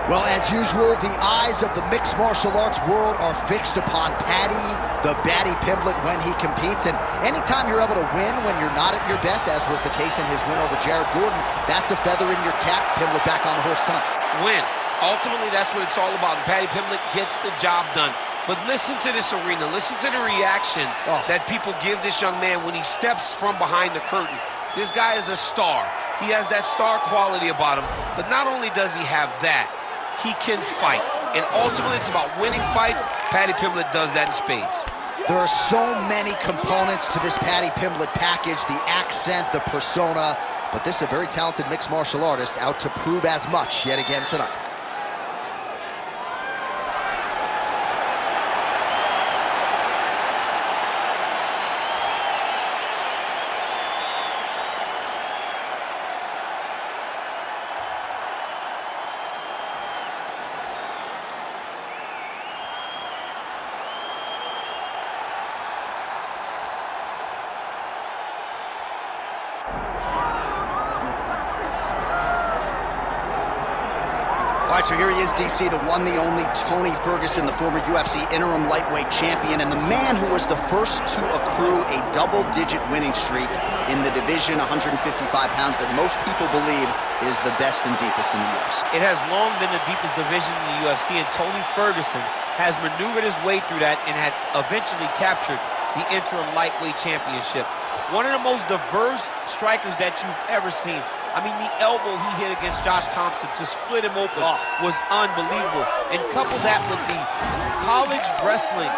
Well, as usual, the eyes of the mixed martial arts world are fixed upon Paddy, the Paddy Pimblett, when he competes. And anytime you're able to win when you're not at your best, as was the case in his win over Jared Gordon, that's a feather in your cap. Pimblett back on the horse tonight. Win. Ultimately, that's what it's all about. And Paddy Pimblett gets the job done. But listen to this arena. Listen to the reaction that people give this young man when he steps from behind the curtain. This guy is a star. He has that star quality about him. But not only does he have that, he can fight. And ultimately, it's about winning fights. Paddy Pimblett does that in spades. There are so many components to this Paddy Pimblett package, the accent, the persona, but this is a very talented mixed martial artist out to prove as much yet again tonight. All right, so here he is, DC, the one, the only Tony Ferguson, the former UFC interim lightweight champion, and the man who was the first to accrue a double-digit winning streak in the division, 155 pounds, that most people believe is the best and deepest in the UFC. It has long been the deepest division in the UFC, and Tony Ferguson has maneuvered his way through that and had eventually captured the interim lightweight championship. One of the most diverse strikers that you've ever seen. I mean, the elbow he hit against Josh Thompson to split him open was unbelievable. And couple that with the college wrestling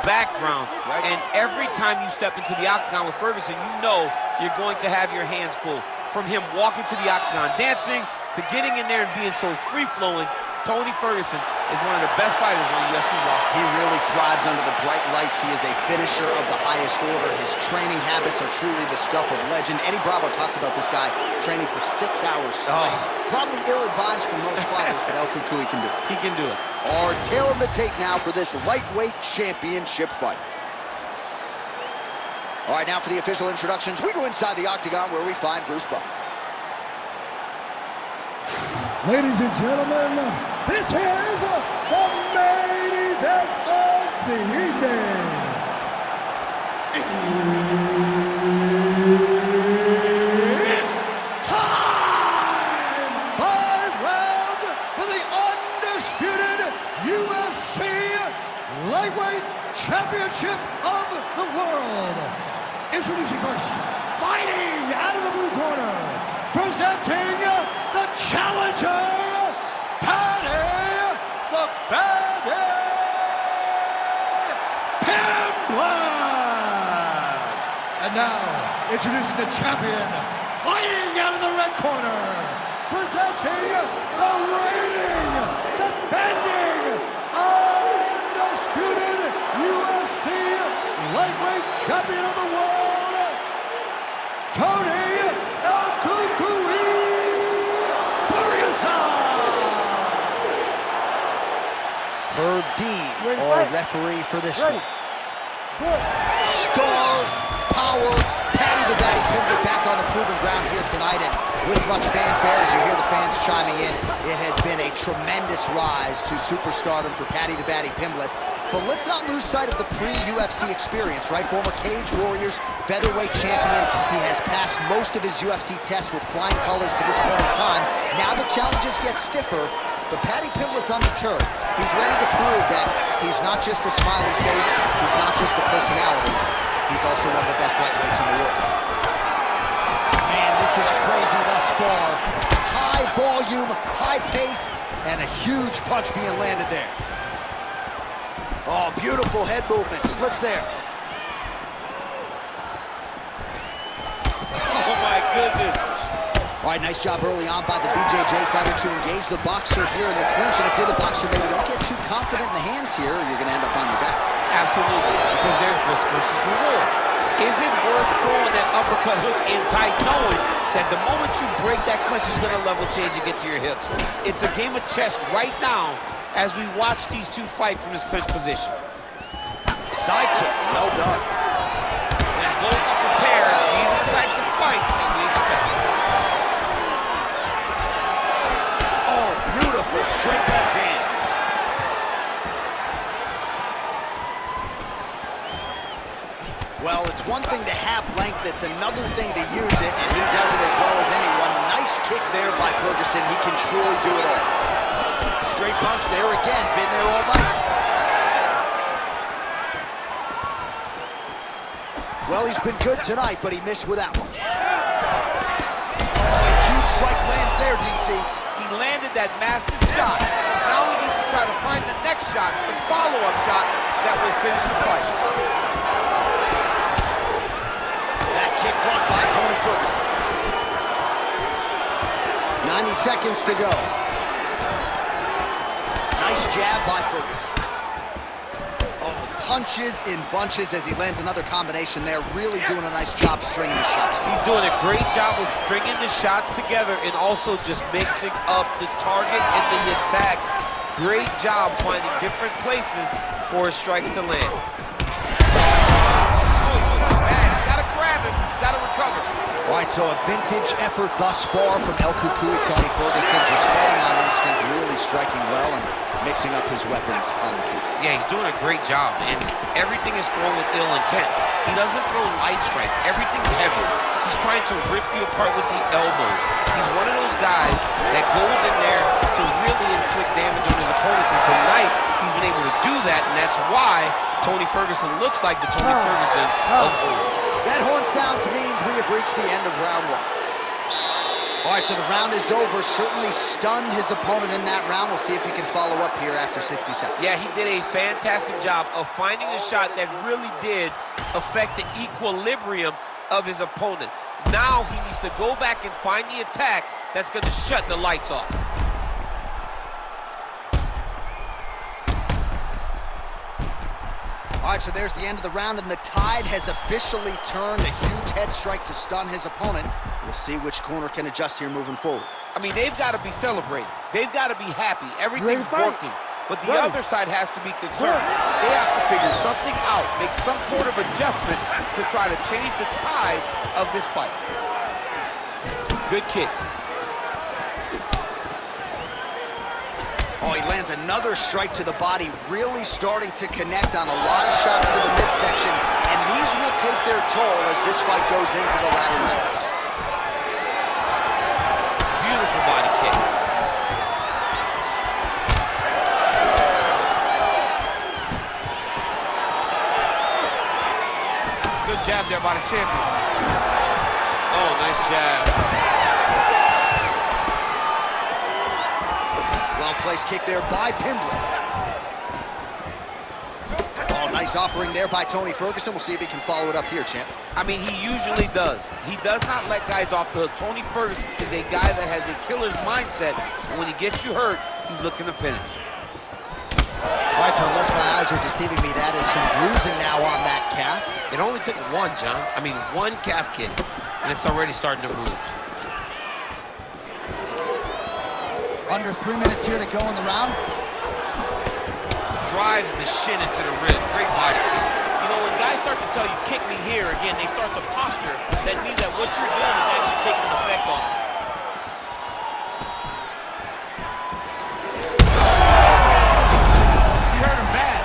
background, and every time you step into the octagon with Ferguson, you know you're going to have your hands full. From him walking to the octagon, dancing, to getting in there and being so free-flowing, Tony Ferguson is one of the best fighters on the UFC roster. He really thrives under the bright lights. He is a finisher of the highest order. His training habits are truly the stuff of legend. Eddie Bravo talks about this guy training for 6 hours straight. Probably ill-advised for most fighters, but El Cucuy can do it. He can do it. Our tail of the tape now for this lightweight championship fight. All right, now for the official introductions. We go inside the octagon where we find Bruce Buffer. Ladies and gentlemen, this is the main event of the evening. It's time! 5 rounds for the undisputed UFC Lightweight Championship of the World. Introducing first, fighting out of the blue corner, presenting the challenger, Paddy the Paddy Pimblett. And now, introducing the champion, fighting out of the red corner, presenting the reigning, defending, undisputed UFC lightweight champion of the world, Tony El Cucuy Ferguson. Herb Dean, our referee for this one. Star power, Paddy the Paddy Pimblett back on the proven ground here tonight, and with much fanfare as you hear the fans chiming in, it has been a tremendous rise to superstardom for Paddy the Paddy Pimblett. But let's not lose sight of the pre-UFC experience, right? Former Cage Warriors, featherweight champion. He has passed most of his UFC tests with flying colors to this point in time. Now the challenges get stiffer, but Paddy Pimblett's undeterred. He's ready to prove that he's not just a smiley face, he's not just a personality, he's also one of the best lightweights in the world. Man, this is crazy thus far. High volume, high pace, and a huge punch being landed there. Oh, beautiful head movement, slips there. Oh my goodness. All right, nice job early on by the BJJ fighter to engage the boxer here in the clinch. And if you're the boxer, maybe don't get too confident in the hands here, or you're going to end up on your back. Absolutely, because there's risk versus reward. Is it worth throwing that uppercut hook in tight, knowing that the moment you break that clinch is going to level change and get to your hips? It's a game of chess right now as we watch these two fight from this clinch position. Side kick, well done. Let's go prepared. These are the types of fights that we expect. Oh, beautiful straight left Well, it's one thing to have length, it's another thing to use it, and he does it as well as anyone. Nice kick there by Ferguson. He can truly do it all. Straight punch there again, been there all night. Well, he's been good tonight, but he missed with that one. Oh, a huge strike lands there, DC. He landed that massive shot. Now he needs to try to find the next shot, the follow-up shot that will finish the fight. That kick blocked by Tony Ferguson. 90 seconds to go. Nice jab by Ferguson. Oh, punches in bunches as he lands another combination there. Really doing a nice job stringing the shots together. He's doing a great job of stringing the shots together and also just mixing up the target and the attacks. Great job finding different places for his strikes to land. Oh, he's bad. He's got to grab him. He's got to recover. All right, so a vintage effort thus far from El Cucuy, Tony Ferguson, just fighting on instinct, really striking well and mixing up his weapons on the feet. Yeah, he's doing a great job, and everything is thrown with ill intent. He doesn't throw light strikes. Everything's heavy. He's trying to rip you apart with the elbow. He's one of those guys that goes in there to really inflict damage on his opponents, and tonight he's been able to do that, and that's why Tony Ferguson looks like the Tony Ferguson of old. That horn sounds means we have reached the end of round one. All right, so the round is over. Certainly stunned his opponent in that round. We'll see if he can follow up here after 60 seconds. Yeah, he did a fantastic job of finding a shot that really did affect the equilibrium of his opponent. Now he needs to go back and find the attack that's going to shut the lights off. All right, so there's the end of the round, and the tide has officially turned. A huge head strike to stun his opponent. We'll see which corner can adjust here moving forward. I mean, they've got to be celebrating. They've got to be happy. Everything's working. But the other side has to be concerned. They have to figure something out, make some sort of adjustment to try to change the tide of this fight. Good kick. Oh, he lands another strike to the body, really starting to connect on a lot of shots to the midsection, and these will take their toll as this fight goes into the latter rounds. Beautiful body kick. Good jab there by the champion. Oh, nice jab. Well-placed kick there by Pimblett. Oh, nice offering there by Tony Ferguson. We'll see if he can follow it up here, champ. I mean, he usually does. He does not let guys off the hook. Tony Ferguson is a guy that has a killer's mindset, and when he gets you hurt, he's looking to finish. All right, so unless my eyes are deceiving me, that is some bruising now on that calf. It only took one, John. I mean, one calf kick, and it's already starting to bruise. Under 3 minutes here to go in the round. Drives the shin into the ribs. Great body kick. You know, when guys start to tell you, kick me here, again, they start to posture. That means that what you're doing is actually taking an effect on them. You hurt him bad.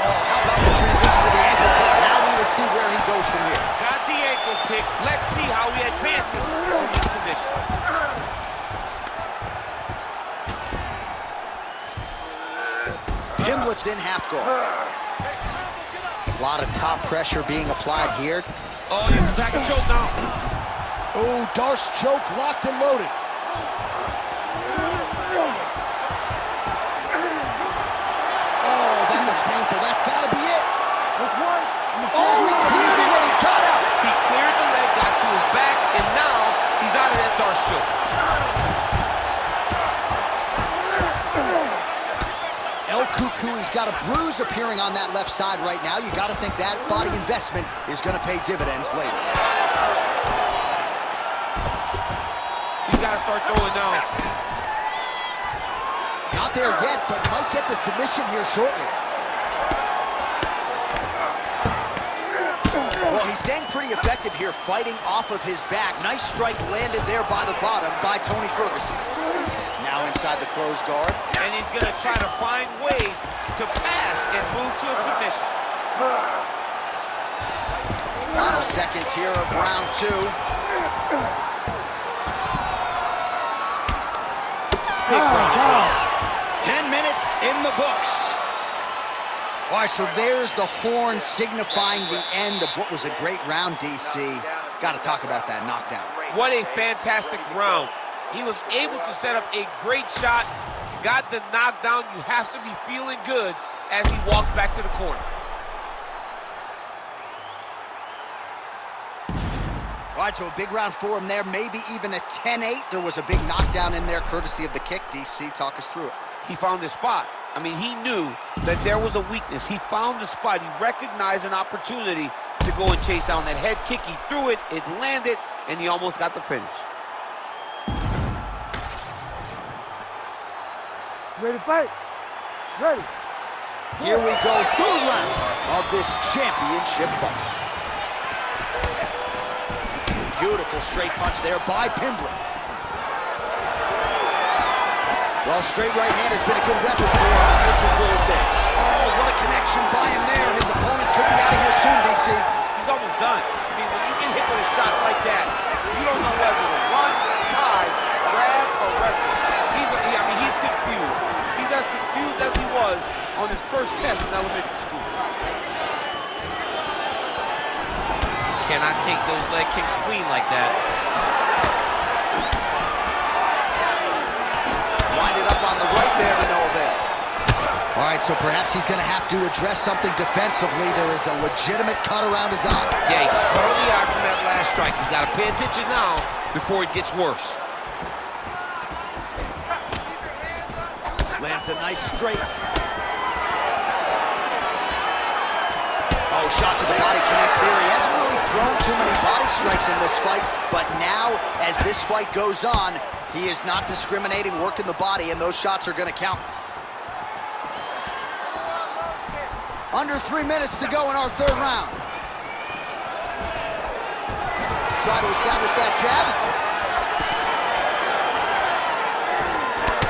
Oh, how about the transition to the ankle pick? Now we will see where he goes from here. Got the ankle pick. Let's see how he advances from this position. Pimblett's in half guard. A lot of top pressure being applied here. Oh, he's attacking choke now. Oh, Darce choke locked and loaded. Oh, that looks painful. That's got to be it. Oh, he cleared it and he got out. He cleared the leg, got to his back, and now he's out of that Darce choke. El Cucuy's got a bruise appearing on that left side right now. You got to think that body investment is going to pay dividends later. He's got to start throwing now. Not there yet, but might get the submission here shortly. Well, he's staying pretty effective here, fighting off of his back. Nice strike landed there by the bottom by Tony Ferguson. Now Now inside the closed guard. And he's going to try to find ways to pass and move to a submission. Final seconds here of round 2. Big round. 10 minutes in the books. All right, so there's the horn signifying the end of what was a great round, DC. Got to talk about that knockdown. What a fantastic round. He was able to set up a great shot, got the knockdown. You have to be feeling good as he walks back to the corner. All right, so a big round for him there, maybe even a 10-8. There was a big knockdown in there, courtesy of the kick. DC, talk us through it. He found his spot. I mean, he knew that there was a weakness. He found the spot. He recognized an opportunity to go and chase down that head kick. He threw it, it landed, and he almost got the finish. Ready to fight? Ready. Here we go, third round of this championship fight. Beautiful straight punch there by Pimblett. Well, straight right hand has been a good weapon for him, and this is really big. Oh, what a connection by him there. His opponent could be out of here soon, DC. He's almost done. I mean, when you get hit with a shot like that, you don't know whether to run, tie, grab, or wrestle. He's confused. He's as confused as he was on his first test in elementary school. Cannot take those leg kicks clean like that. Winded up on the right there to no avail. All right, so perhaps he's going to have to address something defensively. There is a legitimate cut around his eye. Yeah, he cut on the eye from that last strike. He's got to pay attention now before it gets worse. Lands a nice straight. Oh, shot to the body connects there. He hasn't really thrown too many body strikes in this fight, but now, as this fight goes on, he is not discriminating, working the body, and those shots are going to count. Under 3 minutes to go in our third round. Try to establish that jab.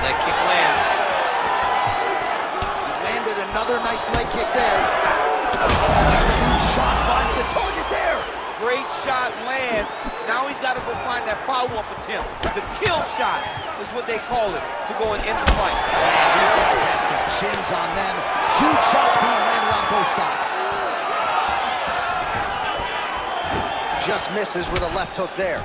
Leg kick lands. He landed another nice leg kick there. Oh, huge shot finds the target there. Great shot lands. Now he's got to go find that follow-up attempt. The kill shot is what they call it to go and end the fight. Man, these guys have some chins on them. Huge shots being landed on both sides. Just misses with a left hook there.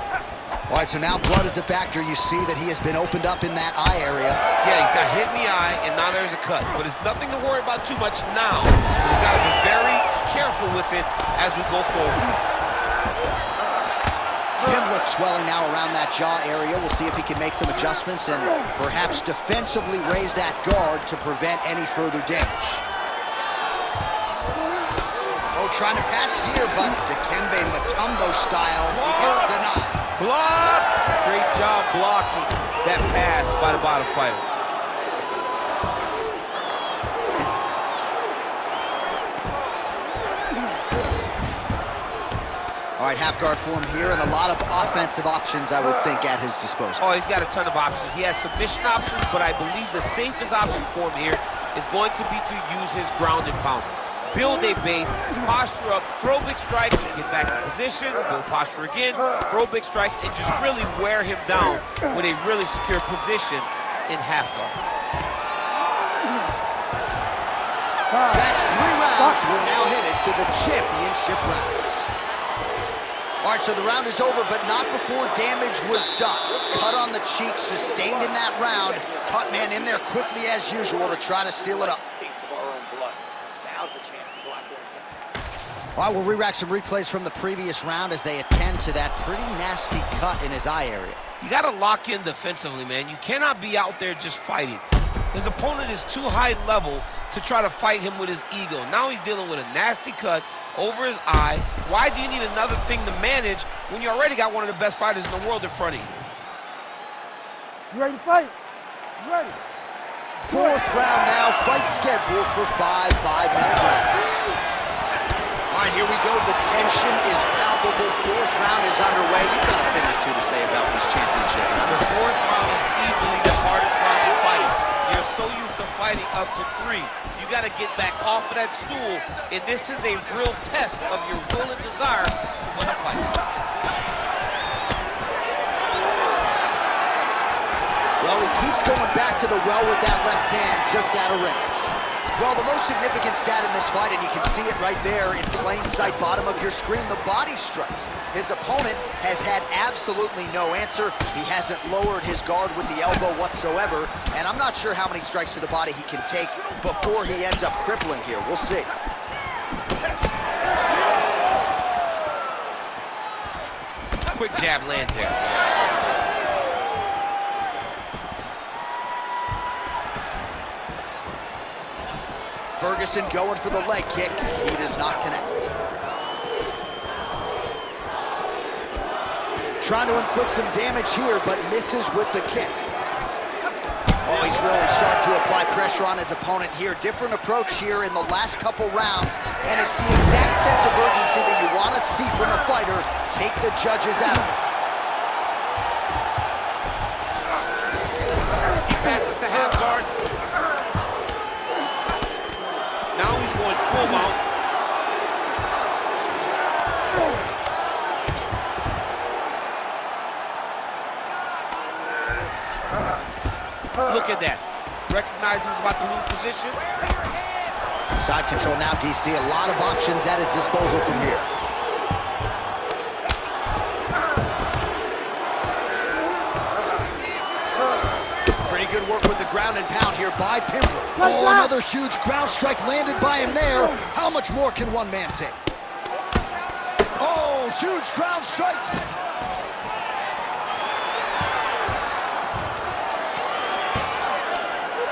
All right, so now blood is a factor. You see that he has been opened up in that eye area. Yeah, he's got hit in the eye, and now there's a cut. But it's nothing to worry about too much now. He's got to be very careful with it as we go forward. Pimblett swelling now around that jaw area. We'll see if he can make some adjustments and perhaps defensively raise that guard to prevent any further damage. Oh, trying to pass here, but Dikembe Mutombo style, he gets denied. Blocked! Great job blocking that pass by the bottom fighter. All right, half guard for him here, and a lot of offensive options, I would think, at his disposal. Oh, he's got a ton of options. He has submission options, but I believe the safest option for him here is going to be to use his ground and pound. Build a base, posture up, throw big strikes, get back in position, build posture again, throw big strikes, and just really wear him down with a really secure position in half guard. That's 3 rounds. We're now headed to the championship rounds. All right, so the round is over, but not before damage was done. Cut on the cheek, sustained in that round. Cut man in there quickly as usual to try to seal it up. All right, we'll re-rack some replays from the previous round as they attend to that pretty nasty cut in his eye area. You got to lock in defensively, man. You cannot be out there just fighting. His opponent is too high level to try to fight him with his ego. Now he's dealing with a nasty cut over his eye. Why do you need another thing to manage when you already got one of the best fighters in the world in front of you? You ready to fight? You ready? 4th round now, fight scheduled for 5 5-minute rounds. All All right, here we go. The tension is palpable. Fourth round is underway. You've got a thing or two to say about these championship rounds. The fourth round is easily the hardest round in fighting. You're so used to fighting up to 3. You got to get back off of that stool, and this is a real test of your will and desire to win a fight. Well, he keeps going back to the well with that left hand, just out of range. Well, the most significant stat in this fight, and you can see it right there in plain sight, bottom of your screen, the body strikes. His opponent has had absolutely no answer. He hasn't lowered his guard with the elbow whatsoever, and I'm not sure how many strikes to the body he can take before he ends up crippling here. We'll see. Quick jab lands there. Ferguson going for the leg kick. He does not connect. Trying to inflict some damage here, but misses with the kick. Oh, he's really starting to apply pressure on his opponent here. Different approach here in the last couple rounds, and it's the exact sense of urgency that you want to see from a fighter. Take the judges out of it. He passes to half guard. Now he's going full mount. Look at that. Recognize he was about to lose position. Side control now, DC. A lot of options at his disposal from here. Pretty good work with the ground and pound here by Pimblett. Oh, another huge ground strike landed by him there. How much more can one man take? Oh, huge ground strikes.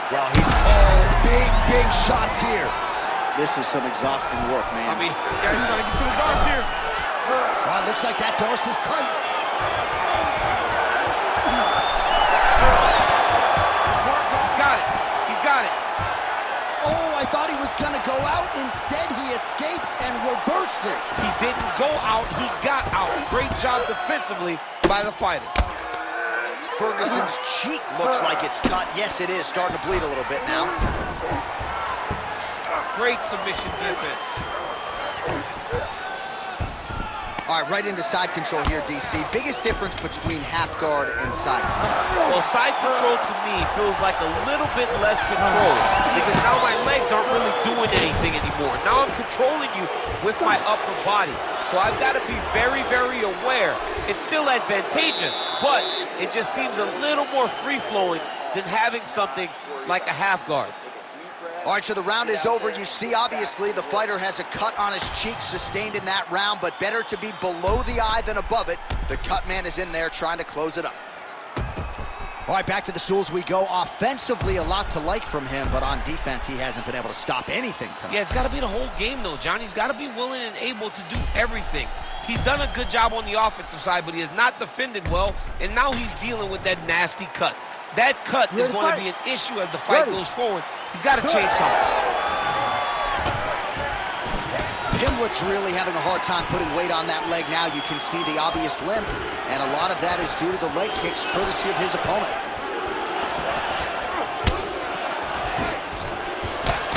Well, he's all big shots here. This is some exhausting work, man. I mean, yeah, he's trying to get to the darts here. Oh, it looks like that Darce is tight. He's got it. He's got it. Oh, I thought he was gonna go out. Instead, he escapes and reverses. He didn't go out, he got out. Great job defensively by the fighter. Ferguson's cheek looks like it's cut. Yes, it is. Starting to bleed a little bit now. Great submission defense. All right, right into side control here, DC. Biggest difference between half guard and side control? Well, side control to me feels like a little bit less control because now my legs aren't really doing anything anymore. Now I'm controlling you with my upper body. So I've got to be very, very aware. It's still advantageous, but it just seems a little more free-flowing than having something like a half guard. All right, so the round is over. You see, obviously, the fighter has a cut on his cheek sustained in that round, but better to be below the eye than above it. The cut man is in there trying to close it up. All right, back to the stools we go. Offensively, a lot to like from him, but on defense, he hasn't been able to stop anything tonight. Yeah, it's got to be the whole game, though, John. He's got to be willing and able to do everything. He's done a good job on the offensive side, but he has not defended well, and now he's dealing with that nasty cut. That cut is going to be an issue as the fight goes forward. He's got to change something. Pimblett's really having a hard time putting weight on that leg now. You can see the obvious limp, and a lot of that is due to the leg kicks, courtesy of his opponent.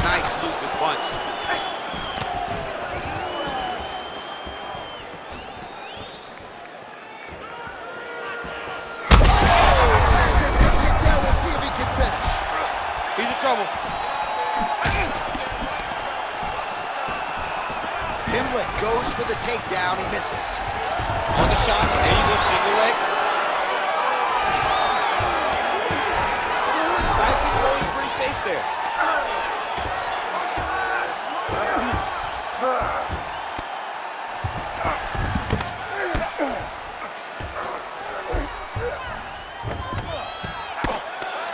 Nice looping punch. We'll see if he can finish. He's in trouble. Pimblett goes for the takedown. He misses. On the shot. There you go, single leg. Side control is pretty safe there.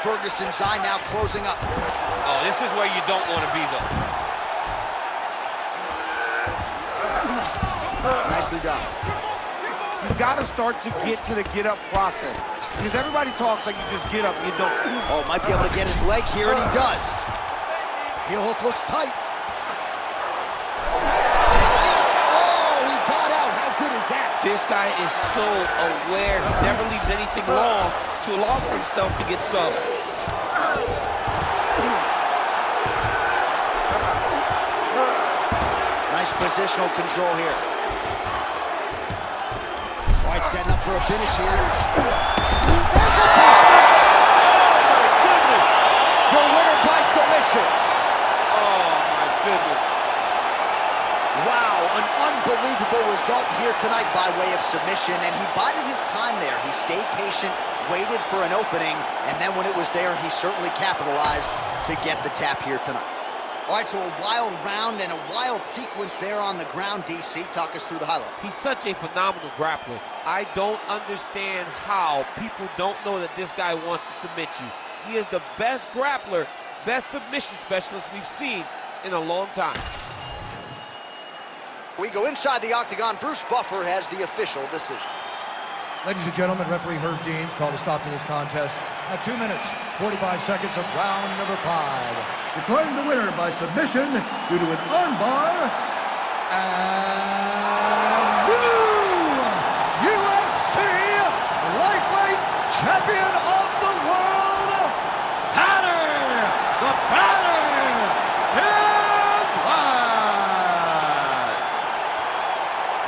Ferguson's eye now closing up. Oh, this is where you don't want to be, though. Nicely done. You've got to start to get to the get-up process. Because everybody talks like you just get up, you don't. Oh, might be able to get his leg here, and he does. Heel hook looks tight. This guy is so aware. He never leaves anything long to allow for himself to get subbed. Nice positional control here. White setting up for a finish here. There's the tap! Oh, my goodness! The winner by submission. Oh, my goodness. Wow, an unbelievable result here tonight by way of submission, and he bided his time there. He stayed patient, waited for an opening, and then when it was there, he certainly capitalized to get the tap here tonight. All right, so a wild round and a wild sequence there on the ground. DC, talk us through the highlight. He's such a phenomenal grappler. I don't understand how people don't know that this guy wants to submit you. He is the best grappler, best submission specialist we've seen in a long time. We go inside the octagon. Bruce Buffer has the official decision. Ladies and gentlemen, referee Herb Deans called a stop to this contest at 2 minutes, 45 seconds of round number 5. Declaring the winner by submission due to an armbar, and new UFC lightweight champion of the world, Paddy the Paddy Pimblett.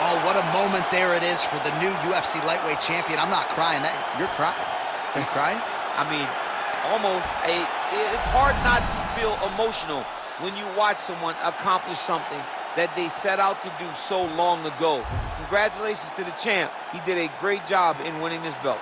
Oh, what a moment there it is for the new UFC lightweight champion. I'm not crying. You're crying. Are you crying? I mean, almost it's hard not to feel emotional when you watch someone accomplish something that they set out to do so long ago. Congratulations to the champ. He did a great job in winning this belt.